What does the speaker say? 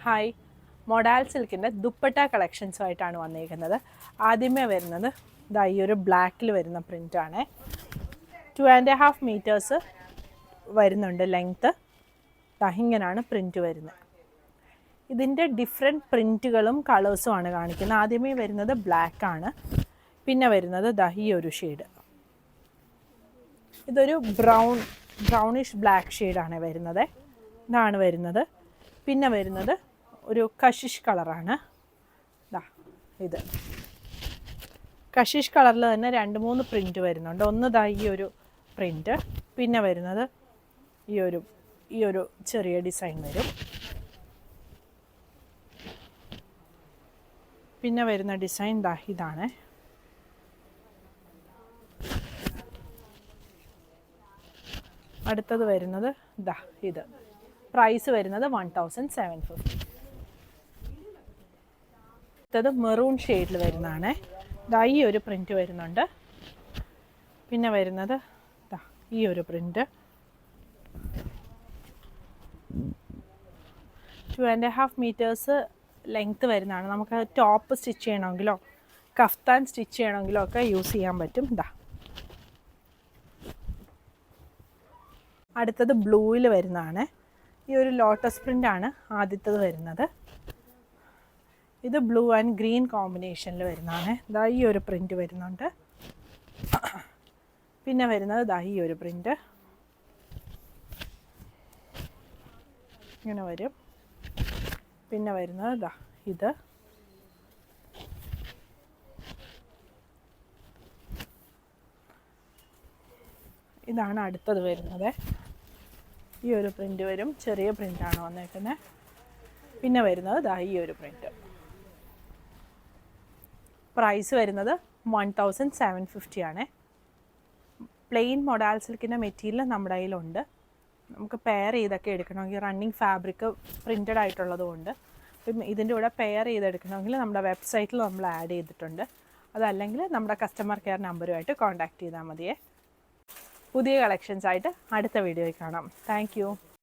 Hi, modal സിൽക്കിൻ്റെ dupatta കളക്ഷൻസുമായിട്ടാണ് വന്നിരിക്കുന്നത്. ആദ്യമേ വരുന്നത് ഇതാ ഈ ഒരു ബ്ലാക്കിൽ വരുന്ന പ്രിൻ്റാണ്. 2.5 മീറ്റേഴ്സ് വരുന്നുണ്ട് ലെങ്ത്ത്. ഇങ്ങനെയാണ് പ്രിൻറ്റ് വരുന്നത്. ഇതിൻ്റെ ഡിഫറെൻറ്റ് പ്രിൻറ്റുകളും കളേഴ്സുമാണ് കാണിക്കുന്നത്. ആദ്യമേ വരുന്നത് ബ്ലാക്കാണ്, പിന്നെ വരുന്നത് ഈ ഒരു ഷെയ്ഡ്. ഇതൊരു ബ്രൗണിഷ് ബ്ലാക്ക് ഷെയ്ഡാണ് വരുന്നത്. ഇതാണ് വരുന്നത്. പിന്നെ വരുന്നത് ഒരു കഷിഷ് കളറാണ്. ഇത് കഷിഷ് കളറിൽ തന്നെ 2-3 പ്രിൻറ്റ് വരുന്നുണ്ട്. ഒന്ന് ഈ ഒരു പ്രിൻറ്റ്, പിന്നെ വരുന്നത് ഈ ഒരു ചെറിയ ഡിസൈൻ വരും. പിന്നെ വരുന്ന ഡിസൈൻ ഇതാണ്. അടുത്തത് വരുന്നത് ഇത്. പ്രൈസ് വരുന്നത് 1750. അടുത്തത് മെറൂൺ ഷെയ്ഡിൽ വരുന്നതാണ്. ഈ ഒരു പ്രിൻറ്റ് വരുന്നുണ്ട്. പിന്നെ വരുന്നത് ഈ ഒരു പ്രിൻറ്റ്. 2.5 മീറ്റേഴ്സ് ലെങ്ത്ത് വരുന്നതാണ്. നമുക്ക് ടോപ്പ് സ്റ്റിച്ച് ചെയ്യണമെങ്കിലോ കഫ്താൻ സ്റ്റിച്ച് ചെയ്യണമെങ്കിലോ ഒക്കെ യൂസ് ചെയ്യാൻ പറ്റും. അടുത്തത് ബ്ലൂവിൽ വരുന്നതാണ്. ഈ ഒരു ലോട്ടസ് പ്രിൻ്റാണ് ആദ്യത്തത് വരുന്നത്. ഇത് ബ്ലൂ ആൻഡ് ഗ്രീൻ കോമ്പിനേഷനിൽ വരുന്നതാണ്. ഈ ഒരു പ്രിൻറ്റ് വരുന്നുണ്ട്. പിന്നെ വരുന്നത് ഈ ഒരു പ്രിൻറ്റ് ഇങ്ങനെ വരും. പിന്നെ വരുന്നത് ഇത്. ഇതാണ് അടുത്തത് വരുന്നത്. ഈ ഒരു പ്രിൻറ്റ് വരും. ചെറിയ പ്രിൻ്റാണ് വന്നേക്കുന്നത്. പിന്നെ വരുന്നത് ഈ ഒരു പ്രിൻറ്റ്. പ്രൈസ് വരുന്നത് 1750 ആണ്. പ്ലെയിൻ മൊഡാൽ സിൽക്കിൻ്റെ മെറ്റീരിയൽ നമ്മുടെ കയ്യിലുണ്ട്. നമുക്ക് പെയർ ചെയ്തൊക്കെ എടുക്കണമെങ്കിൽ റണ്ണിങ് ഫാബ്രിക് പ്രിൻറ്റഡ് ആയിട്ടുള്ളത് കൊണ്ട് അപ്പം ഇതിൻ്റെ കൂടെ പെയർ ചെയ്തെടുക്കണമെങ്കിൽ നമ്മുടെ വെബ്സൈറ്റിൽ നമ്മൾ ആഡ് ചെയ്തിട്ടുണ്ട്. അതല്ലെങ്കിൽ നമ്മുടെ കസ്റ്റമർ കെയർ നമ്പറുമായിട്ട് കോൺടാക്റ്റ് ചെയ്താൽ മതിയേ. പുതിയ കളക്ഷൻസായിട്ട് അടുത്ത വീഡിയോയിൽ കാണാം. Thank you.